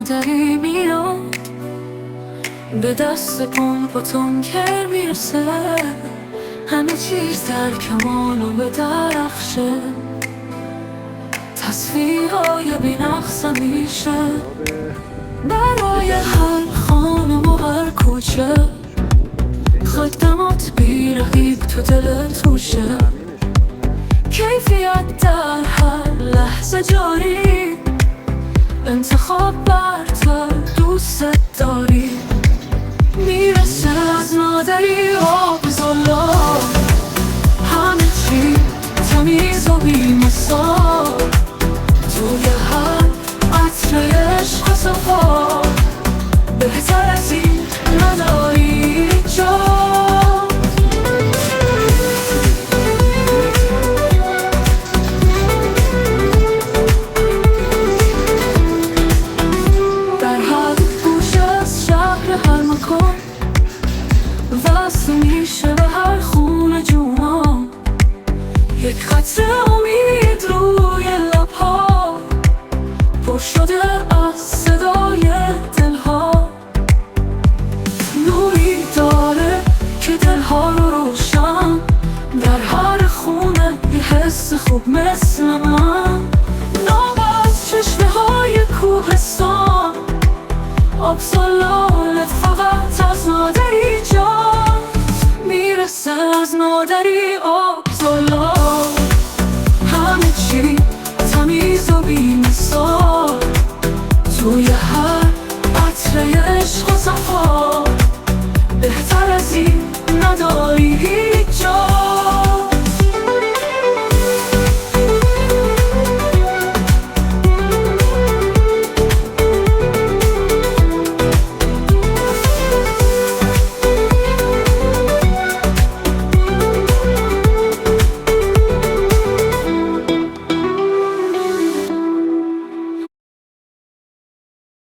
داری میام به دست پا تنکر میرسه، همه چیز در کمال و به درخشه، تصویرهای بینقص میشه برای هر خانه و هر کوچه، خدمات بیرقیب تو دلت روشه، کیفیت در هر لحظه جاری، انتخاب برتر دوست داری، میرسه از مادری آب زلا، همه چی تمیز و بی‌مثال، توی هر عطر عشق و صفا، بهتر از این نداری جا. وصل میشه به هر خونه جونا، یک خط امید روی لبها، پر شده از صدای دلها، نوری داره که دلها رو روشن، در هر خونه یه حس خوب مثل من، ناب از چشمه های کوهستان، آب زلالت فقط از مادری جان، میرسه از مادری آب زلال، همه چی تمیز و بی‌مثال، توی هر عطر عشق و صفا،